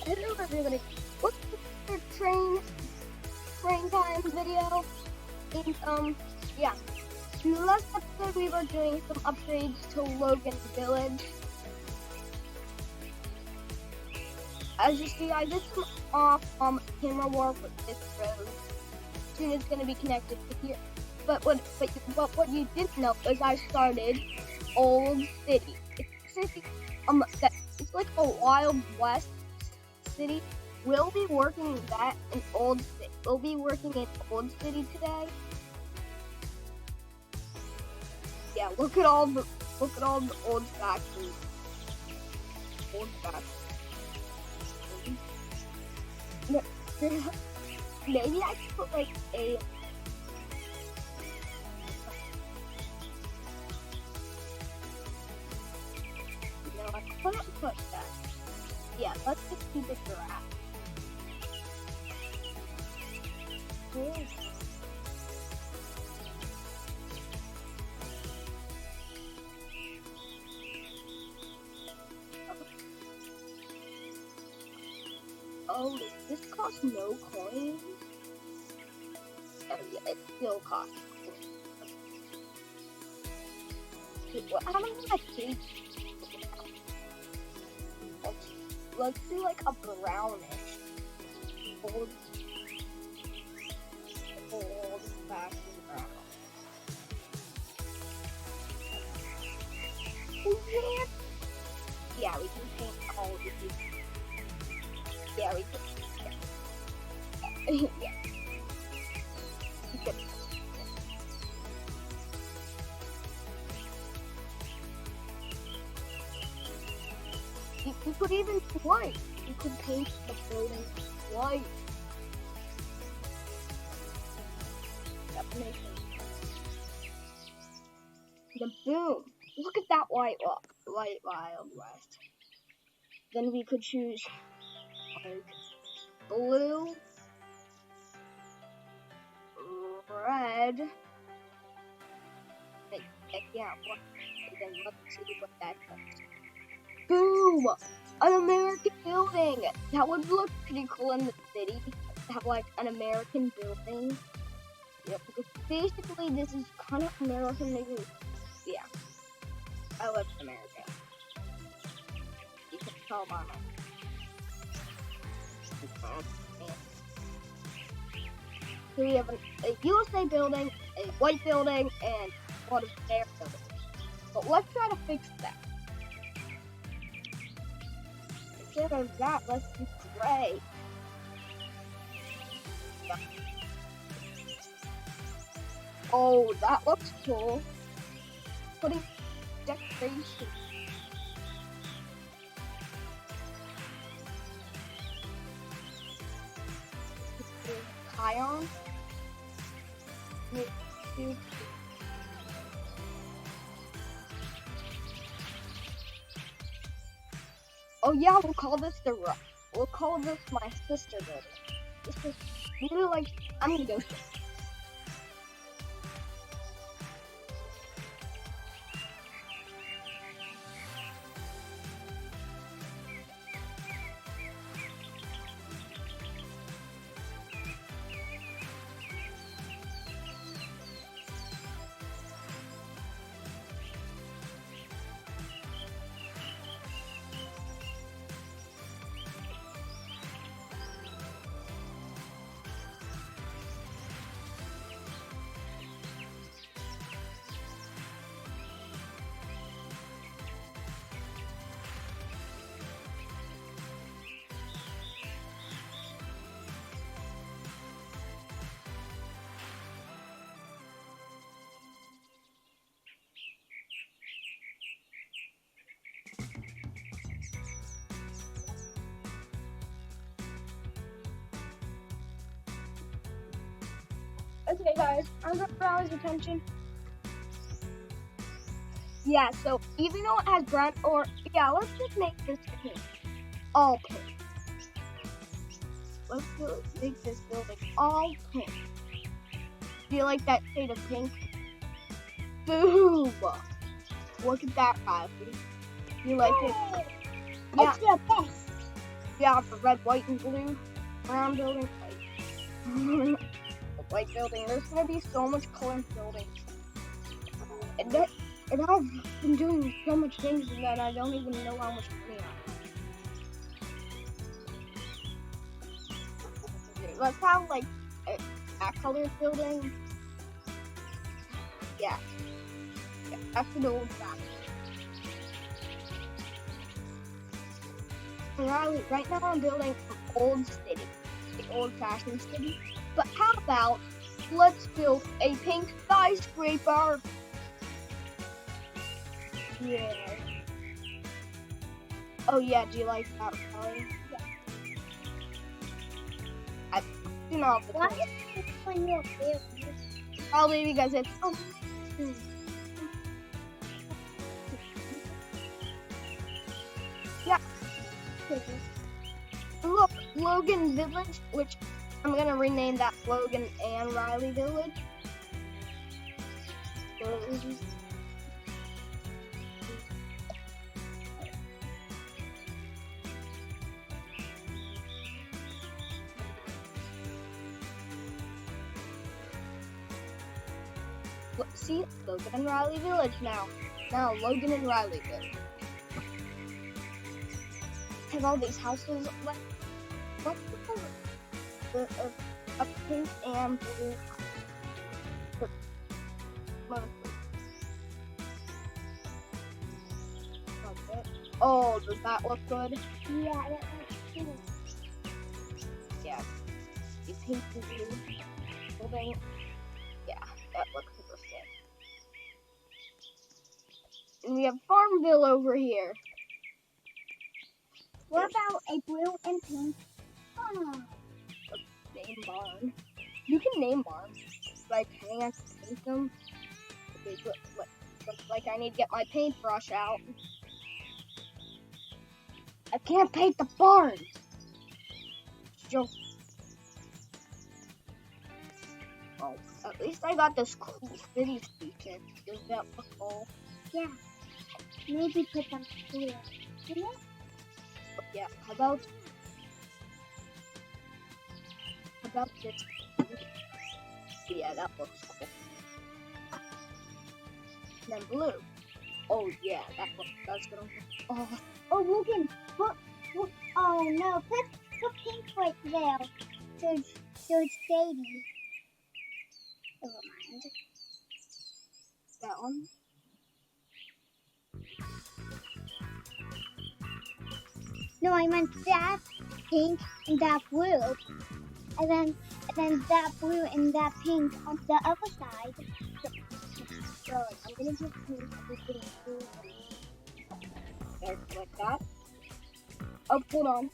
Hello everybody, welcome to the train time video. And yeah. In the last episode we were doing some upgrades to Logan Village. As you see, I did some off camera work with this road. Soon it's gonna be connected to here. But what you didn't know is I started Old City. It's like a Wild West city. We'll be working that in Old City. We'll be working in Old City today. Yeah, look at all the old factories. Old factories. Maybe I could put like a I couldn't put that. Yeah, let's just keep it giraffe. Oh, does this cost no coins? Oh yeah, it still costs coins. How many did I pay? Let's do like a brownish. Old fashioned brown. Yeah, we can paint all of these. Yeah, we can. Yeah. Good. You could even white. You could paint the building white. That makes sense. The boom. Look at that white Wild West. Then we could choose like blue, red. Yeah, then let's see what that does. Boom! An American building! That would look pretty cool in the city. To have like an American building. Yep, because basically this is kind of American. Yeah. I love America. You can tell by my. So we have a USA building, a white building, and what is their building. But let's try to fix that. Instead of that, let's do gray. Yeah. Oh, that looks cool. Putting decoration. Kion. Oh yeah, we'll call this my sister building. This is really like, I'm gonna go sit. Okay guys, I'm gonna draw his attention. Yeah, so even though it has brown let's just make this pink. All pink. Let's make this building all pink. Do you like that shade of pink? Boom! Look at that, Riley. You like it? It's the best. Yeah, the red, white, and blue brown building. Like, the white building. There's gonna be so much color buildings. And I've been doing so much things that I don't even know how much money I have. Let's have like that color building. Yeah, that's an old fact. Right now I'm building an old city, the old-fashioned city. But how about let's build a pink skyscraper? Yeah. Oh yeah, do you like that, Kelly? Yeah. I do not have the Why clue. is this one your favorite? Probably because it's yeah. Look, Logan Village, which I'm gonna rename that Logan and Riley Village. See, Logan and Riley Village now. Now, Logan and Riley Village. Have all these houses. What's the color? A pink and blue. Oh, does that look good? Yeah, that looks cool. Yeah. The pink and blue building. Yeah, that looks super sick. And we have Farmville over here. What about a blue and pink farm? Name barn. You can name barns. Like, hang on to paint them. Okay, looks like I need to get my paintbrush out. I can't paint the barn. Joke. Oh, at least I got this cool city feature. Does that look cool? Yeah. Maybe put them here. You know? Yeah, how about this? Yeah, that looks cool. And then blue. Oh yeah, that's gonna. Oh, Logan, put, oh no, put pink right there. So it's shady. Never mind. That one. No, I meant that pink and that blue. And then that blue and that pink on the other side. So I'm gonna just paint everything blue. There, like that. Oh, hold on.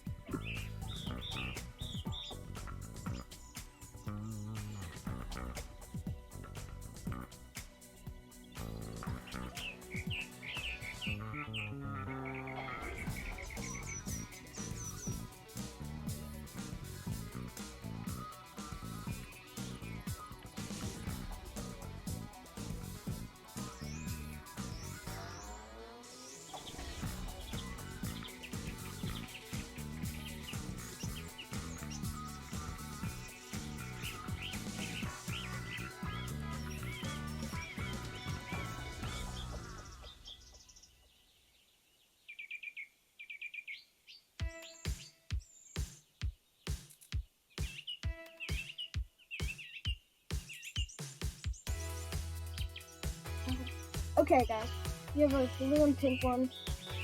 Okay, guys. You have a blue and pink one.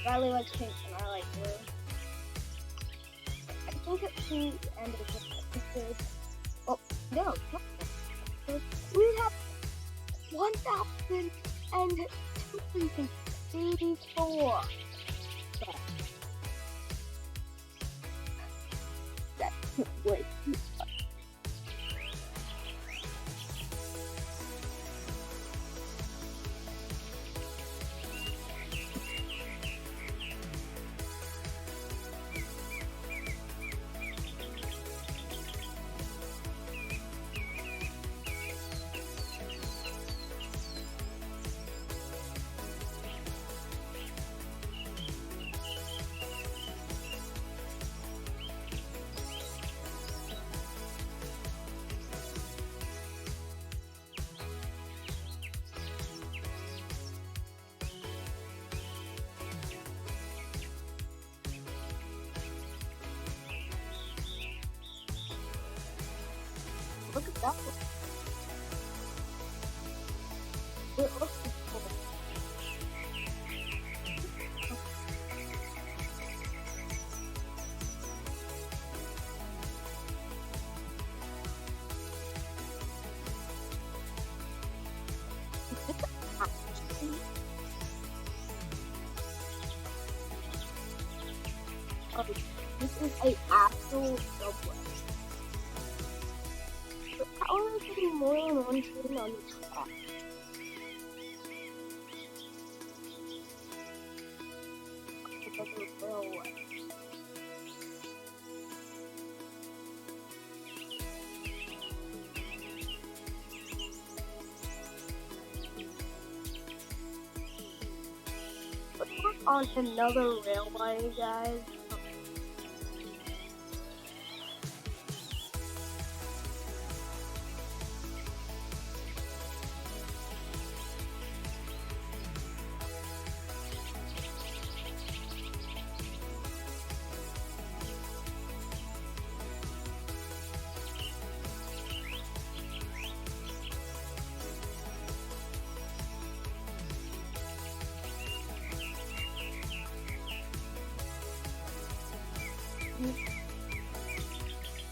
Riley likes pink, and I like blue. I think it's the end of the good. Oh, no. We have 1,284. That's way too much. is a actual subway. But how are there getting more than one train on the track? It's like a railway. Let's work on another railway, guys.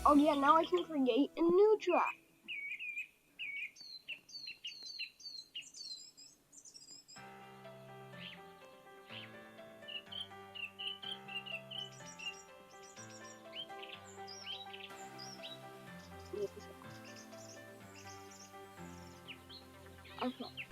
Oh yeah, now I can create a new track. Okay.